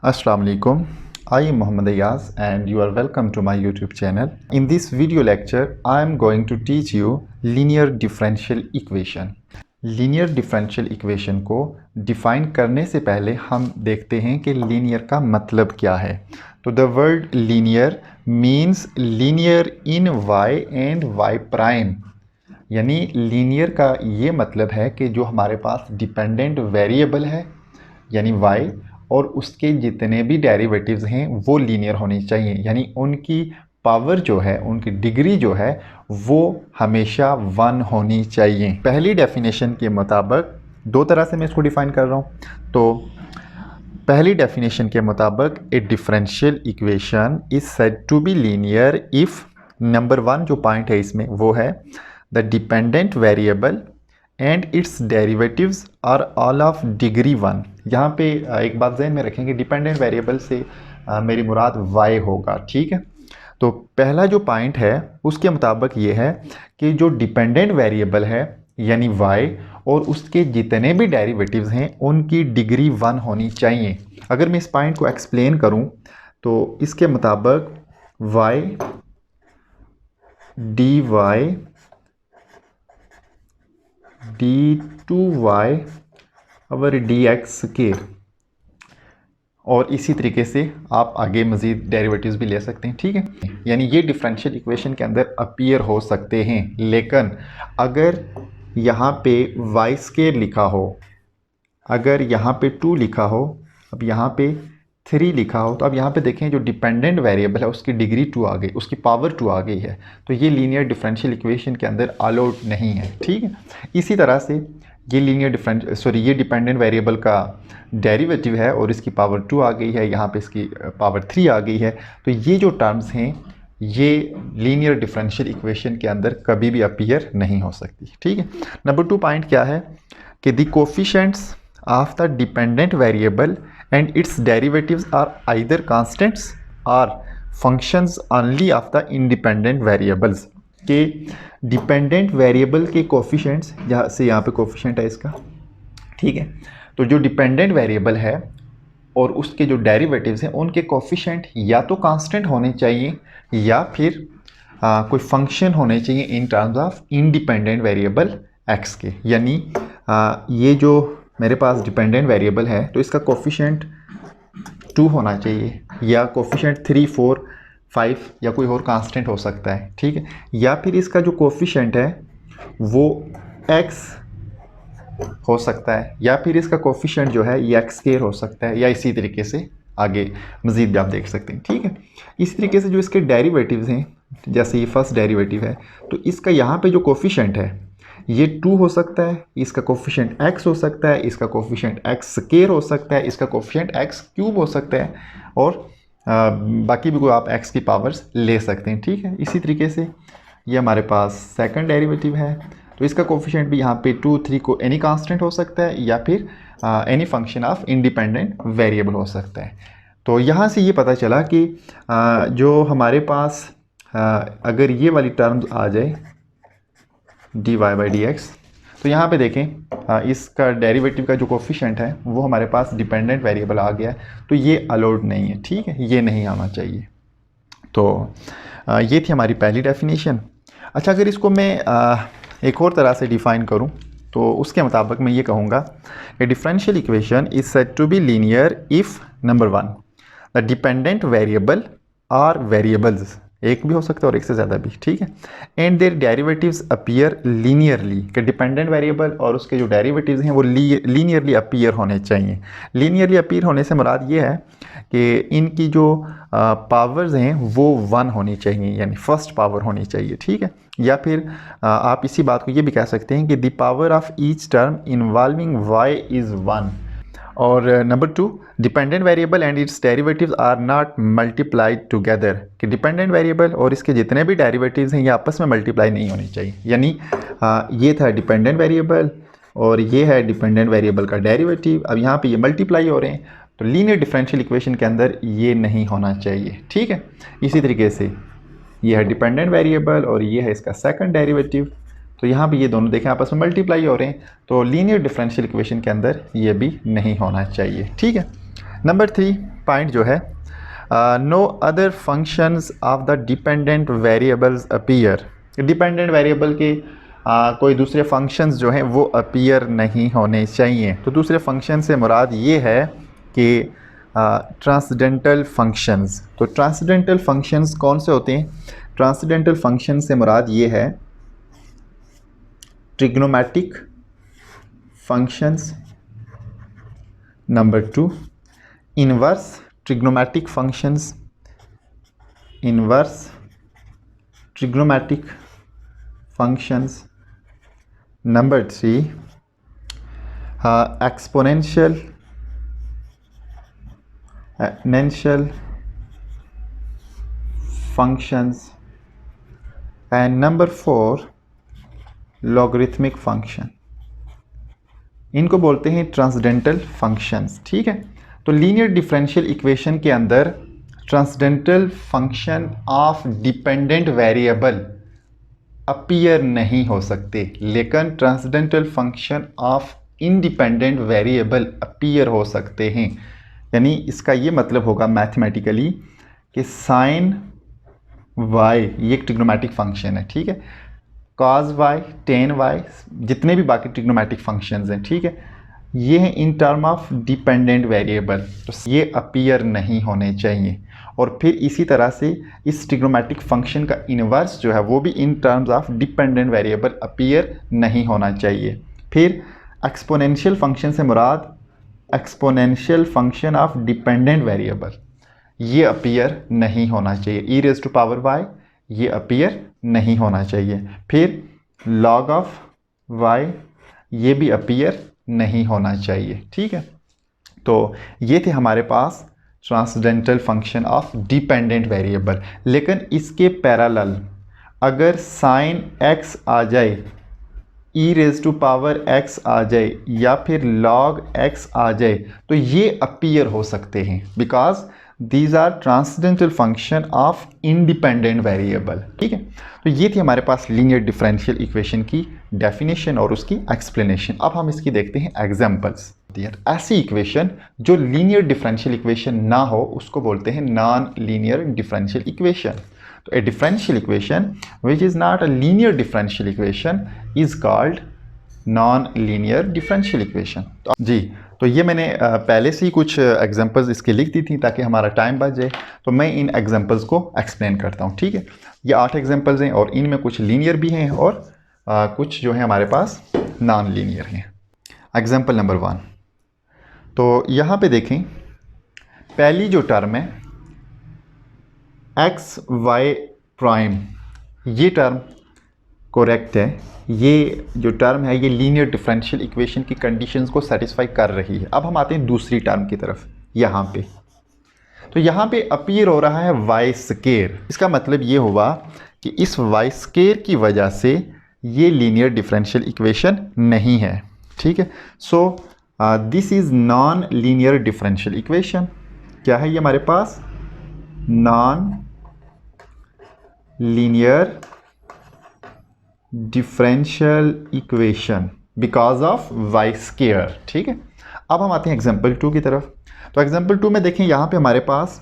Assalamu alaikum. I am Muhammad Ayaz and you are welcome to my YouTube channel. In this video lecture, I am going to teach you linear differential equation. Linear differential equation को define करने से पहले हम देखते हैं कि linear का मतलब क्या है। तो the word linear means linear in y and y prime. यानी लीनियर का ये मतलब है कि जो हमारे पास डिपेंडेंट वेरिएबल है यानी y और उसके जितने भी डेरिवेटिव्स हैं वो लीनियर होनी चाहिए, यानी उनकी पावर जो है, उनकी डिग्री जो है वो हमेशा 1 होनी चाहिए। पहली डेफिनेशन के मुताबिक दो तरह से मैं इसको डिफाइन कर रहा हूँ। तो पहली डेफिनेशन के मुताबिक a differential equation is said to be linear if number 1 जो पॉइंट है इसमें वो है the dependent variable and its derivatives are all of degree 1। यहाँ पे एक बात ज़हन में रखें कि डिपेंडेंट वेरिएबल से मेरी मुराद y होगा, ठीक है। तो पहला जो पॉइंट है उसके मुताबिक ये है कि जो डिपेंडेंट वेरिएबल है यानी y और उसके जितने भी डेरिवेटिव्स हैं उनकी डिग्री 1 होनी चाहिए। अगर मैं इस पॉइंट को एक्सप्लेन करूँ तो इसके मुताबिक y dy d2y और dx के, और इसी तरीके से आप आगे मज़ीद डेरिवेटिव्स भी ले सकते हैं, ठीक है। यानी ये डिफरेंशियल इक्वेशन के अंदर अपीयर हो सकते हैं, लेकिन अगर यहाँ पे y स्क्वायर लिखा हो, अगर यहाँ पे 2 लिखा हो, अब यहाँ पे 3 लिखा हो, तो अब यहाँ पे देखें जो डिपेंडेंट वेरिएबल है उसकी डिग्री 2 आ गई, उसकी पावर 2 आ गई है, तो ये लीनियर डिफरेंशियल इक्वेशन के अंदर अलाउड नहीं है, ठीक है। इसी तरह से ये डिपेंडेंट वेरिएबल का डेरिवेटिव है और इसकी पावर 2 आ गई है, यहाँ पे इसकी पावर 3 आ गई है, तो ये जो टर्म्स हैं ये लीनियर डिफरेंशियल इक्वेशन के अंदर कभी भी अपीयर नहीं हो सकती, ठीक है। नंबर 2 पॉइंट क्या है कि the coefficients of the dependent variable and its derivatives are either constants or functions only of the independent variables। के डिपेंडेंट वेरिएबल के कोफिशिएंट्स, जहाँ से यहाँ पे कोफिशिएंट है इसका, ठीक है। तो जो डिपेंडेंट वेरिएबल है और उसके जो डेरिवेटिव्स हैं उनके कोफिशिएंट या तो कांस्टेंट होने चाहिए या फिर कोई फंक्शन होने चाहिए इन terms of independent variable x के। यानी ये जो मेरे पास डिपेंडेंट वेरिएबल है तो इसका कोफिशिएंट 2 होना चाहिए, या कोफिशिएंट 3, 4, 5 या कोई और कांस्टेंट हो सकता है, ठीक है। या फिर इसका जो कोफिशिएंट है वो x हो सकता है, या फिर इसका कोफिशिएंट जो है ये x स्क्वायर हो सकता है, या इसी तरीके से आगे मज़ीद भी आप देख सकते हैं, ठीक है। इसी तरीके से जो इसके डेरिवेटिव्स हैं, जैसे ये फर्स्ट डेरिवेटिव है तो इसका यहाँ पे जो कोफिशिएंट है ये 2 हो सकता है, इसका कोफिशिएंट x हो सकता है, इसका कोफिशिएंट x स्क्वायर हो सकता है, इसका कोफिशिएंट x क्यूब हो सकता है, और बाकी भी कोई आप x की पावर्स ले सकते हैं, ठीक है। इसी तरीके से ये हमारे पास सेकंड डेरिवेटिव है तो इसका कोफिशिएंट भी यहाँ पे 2, 3 को एनी कांस्टेंट हो सकता है या फिर any function of independent variable हो सकता है। तो यहाँ से ये पता चला कि जो हमारे पास अगर ये वाली टर्म्स आ जाए dy बाई डी एक्स, तो यहाँ पे देखें इसका डेरिवेटिव का जो कोफिशिएंट है वो हमारे पास डिपेंडेंट वेरिएबल आ गया है, तो ये अलाउड नहीं है, ठीक है, ये नहीं आना चाहिए। तो ये थी हमारी पहली डेफिनेशन। अच्छा, अगर इसको मैं एक और तरह से डिफ़ाइन करूँ तो उसके मुताबिक मैं ये कहूँगा कि differential equation is said to be linear if number 1 the dependent variable or variables, एक भी हो सकता है और एक से ज़्यादा भी, ठीक है, and their derivatives appear linearly, कि डिपेंडेंट वेरिएबल और उसके जो डेरिवेटिव्स हैं वो लीनियरली अपीयर होने चाहिए। लीनियरली अपीयर होने से मुराद ये है कि इनकी जो पावर्स हैं वो 1 होनी चाहिए, यानी फर्स्ट पावर होनी चाहिए, ठीक है। या फिर आप इसी बात को ये भी कह सकते हैं कि the power of each term involving y is 1। और number 2 dependent variable and its derivatives are not multiplied together, कि डिपेंडेंट वेरिएबल और इसके जितने भी डेरिवेटिव्स हैं ये आपस में मल्टीप्लाई नहीं होने चाहिए। यानी ये था डिपेंडेंट वेरिएबल और ये है डिपेंडेंट वेरिएबल का डेरिवेटिव, अब यहाँ पे ये मल्टीप्लाई हो रहे हैं, तो लीनियर डिफरेंशियल इक्वेशन के अंदर ये नहीं होना चाहिए, ठीक है। इसी तरीके से ये है डिपेंडेंट वेरिएबल और ये है इसका सेकंड डेरिवेटिव, तो यहाँ भी ये दोनों देखें आपस में मल्टीप्लाई हो रहे हैं, तो लीनियर डिफरेंशियल इक्वेशन के अंदर ये भी नहीं होना चाहिए, ठीक है। नंबर 3 पॉइंट जो है, no other functions of the dependent variables appear. Dependent variable के कोई दूसरे फंक्शंस जो हैं वो अपीयर नहीं होने चाहिए। तो दूसरे फंक्शन से मुराद ये है कि ट्रांसडेंटल फंक्शंस। तो ट्रांसडेंटल फंक्शंस कौन से होते हैं? ट्रांसडेंटल फंक्शन से मुराद ये है trigonometric functions, number 2 inverse trigonometric functions, inverse trigonometric functions, number 3 exponential functions, and number 4 logarithmic function। इनको बोलते हैं ट्रांसडेंटल फंक्शंस। ठीक है, तो लीनियर डिफरेंशियल इक्वेशन के अंदर transcendental function of dependent variable appear नहीं हो सकते, लेकिन transcendental function of independent variable appear हो सकते हैं। यानी इसका ये मतलब होगा मैथमेटिकली कि साइन वाई ये एक ट्रिग्नोमेट्रिक फंक्शन है। ठीक है, कॉस वाई, टेन वाई, जितने भी बाकी ट्रिग्नोमेट्रिक फंक्शंस हैं, ठीक है, ये हैं in term of dependent variable, तो ये अपीयर नहीं होने चाहिए। और फिर इसी तरह से इस ट्रिग्नोमेट्रिक फंक्शन का इनवर्स जो है वो भी in terms of dependent variable appear नहीं होना चाहिए। फिर एक्सपोनेंशियल फंक्शन से मुराद exponential function of dependent variable, ये अपीयर नहीं होना चाहिए। E raise to power y ये अपीयर नहीं होना चाहिए। फिर लॉग ऑफ वाई ये भी अपीयर नहीं होना चाहिए। ठीक है, तो ये थे हमारे पास transcendental function of dependent variable. लेकिन इसके पैरेलल अगर साइन एक्स आ जाए, e raise to power x आ जाए या फिर लॉग एक्स आ जाए तो ये अपीयर हो सकते हैं, because these are transcendental function of independent variable. ठीक है, तो ये थी हमारे पास लीनियर डिफरेंशियल इक्वेशन की डेफिनेशन और उसकी एक्सप्लेनेशन। अब हम इसकी देखते हैं एग्जांपल्स। ऐसी इक्वेशन जो लीनियर डिफरेंशियल इक्वेशन ना हो उसको बोलते हैं नॉन लीनियर डिफरेंशियल इक्वेशन। तो a differential equation which is not a linear differential equation is called non-linear differential equation। तो जी, तो ये मैंने पहले से ही कुछ एग्जांपल्स इसके लिख दी थी ताकि हमारा टाइम बच जाए। तो मैं इन एग्जांपल्स को एक्सप्लेन करता हूँ। ठीक है, ये 8 एग्जांपल्स हैं और इनमें कुछ लीनियर भी हैं और कुछ जो है हमारे पास नॉन लीनियर हैं। एग्जांपल नंबर 1, तो यहाँ पे देखें पहली जो टर्म है एक्स वाई प्राइम, ये टर्म करेक्ट है। ये जो टर्म है ये लीनियर डिफरेंशियल इक्वेशन की कंडीशंस को सेटिस्फाई कर रही है। अब हम आते हैं दूसरी टर्म की तरफ। यहाँ पे तो यहाँ पे अपीयर हो रहा है वाई स्केयर। इसका मतलब ये हुआ कि इस वाई स्केयर की वजह से ये लीनियर डिफरेंशियल इक्वेशन नहीं है। ठीक है, so this is non linear differential equation. क्या है ये हमारे पास? Non linear differential equation because of y square. ठीक है, अब हम आते हैं एग्जाम्पल 2 की तरफ। तो एग्जाम्पल 2 में देखें यहाँ पे हमारे पास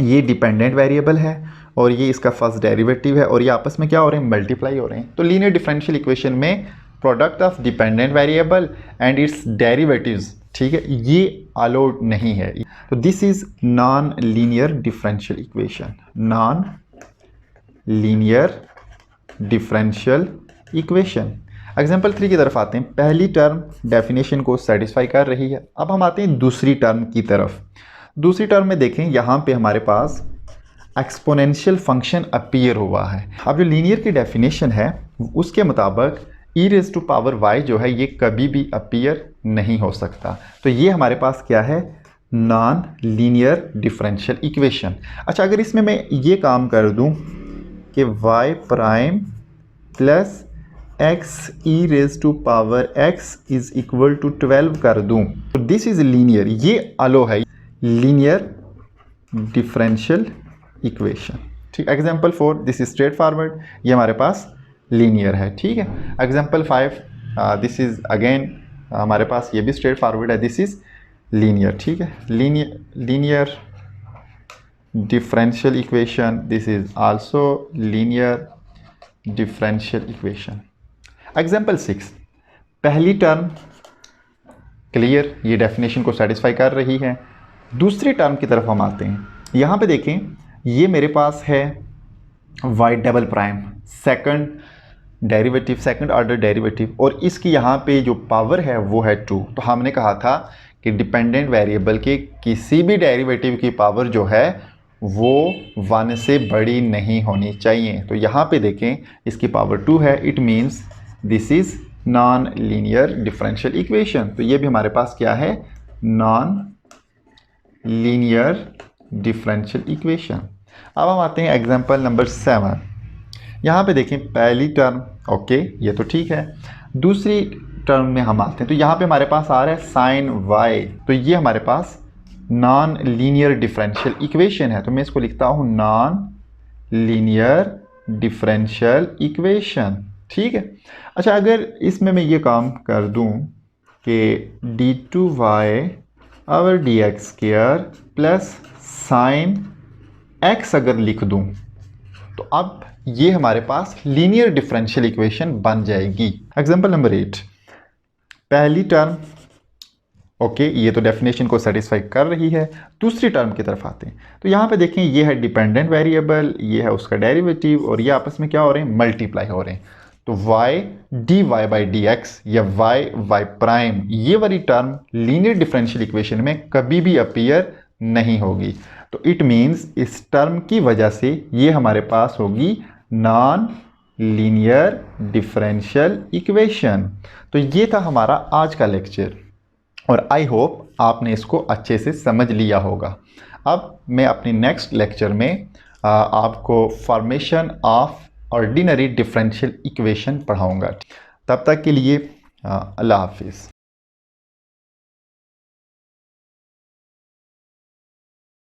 ये डिपेंडेंट वेरिएबल है और ये इसका फर्स्ट डेरिवेटिव है और ये आपस में क्या हो रहे हैं? मल्टीप्लाई हो रहे हैं। तो लीनियर डिफरेंशियल इक्वेशन में product of dependent variable and its derivatives, ठीक है, ये अलाउड नहीं है। तो this is non linear differential equation, non linear differential equation. Example 3 की तरफ आते हैं। पहली टर्म डेफिनेशन को सेटिस्फाई कर रही है। अब हम आते हैं दूसरी टर्म की तरफ। दूसरी टर्म में देखें यहाँ पे हमारे पास एक्सपोनेंशियल फंक्शन अपीयर हुआ है। अब जो लीनियर की डेफिनेशन है उसके मुताबिक e raise to power y जो है ये कभी भी अपीयर नहीं हो सकता। तो ये हमारे पास क्या है? Non linear differential equation. अच्छा, अगर इसमें मैं ये काम कर दूं कि y prime plus x e raise to power x is equal to 12 कर दूं तो दिस इज लीनियर, ये अलो है लीनियर डिफरेंशियल इक्वेशन। ठीक, example 4 this is straight forward, ये हमारे पास लीनियर है। ठीक है, एग्जाम्पल 5 दिस इज अगेन हमारे पास ये भी स्ट्रेट फॉरवर्ड है, दिस इज लीनियर, ठीक है, linear differential equation, this is also linear differential equation. Example 6, पहली टर्म क्लियर, ये डेफिनेशन को सेटिस्फाई कर रही है। दूसरी टर्म की तरफ हम आते हैं। यहाँ पे देखें, ये मेरे पास है y double prime, second derivative, second order derivative, और इसकी यहाँ पे जो पावर है वो है 2। तो हमने कहा था कि डिपेंडेंट वेरिएबल के किसी भी डेरिवेटिव की पावर जो है वो 1 से बड़ी नहीं होनी चाहिए। तो यहाँ पे देखें, इसकी पावर 2 है, it means this is non linear differential equation. तो ये भी हमारे पास क्या है, नॉन लीनियर डिफरेंशियल इक्वेशन। अब हम आते हैं एग्जांपल नंबर 7। यहाँ पे देखें, पहली टर्म ओके, ये तो ठीक है। दूसरी टर्म में हम आते हैं, तो यहाँ पे हमारे पास आ रहा है साइन वाई। तो ये हमारे पास नॉन लीनियर डिफरेंशियल इक्वेशन है। तो मैं इसको लिखता हूँ नॉन लीनियर डिफरेंशियल इक्वेशन, ठीक है। अच्छा, अगर इसमें मैं ये काम कर दूँ कि d2y और dx square plus sign x अगर लिख दूँ, तो अब ये हमारे पास लीनियर डिफरेंशियल इक्वेशन बन जाएगी। एग्जांपल नंबर 8, पहली टर्म ओके, ये तो डेफिनेशन को सेटिस्फाई कर रही है। दूसरी टर्म की तरफ आते हैं, तो यहाँ पे देखें, ये है डिपेंडेंट वेरिएबल, ये है उसका डेरिवेटिव, और ये आपस में क्या हो रहे हैं, मल्टीप्लाई हो रहे हैं। तो y dy by D x या y प्राइम, ये वाली टर्म लीनियर डिफरेंशियल इक्वेशन में कभी भी अपीयर नहीं होगी। तो इट मीन्स इस टर्म की वजह से ये हमारे पास होगी नॉन लीनियर डिफरेंशियल इक्वेशन। तो ये था हमारा आज का लेक्चर, और आई होप आपने इसको अच्छे से समझ लिया होगा। अब मैं अपनी नेक्स्ट लेक्चर में आपको formation of ordinary differential equation पढ़ाऊंगा। तब तक के लिए अल्लाह हाफिज़।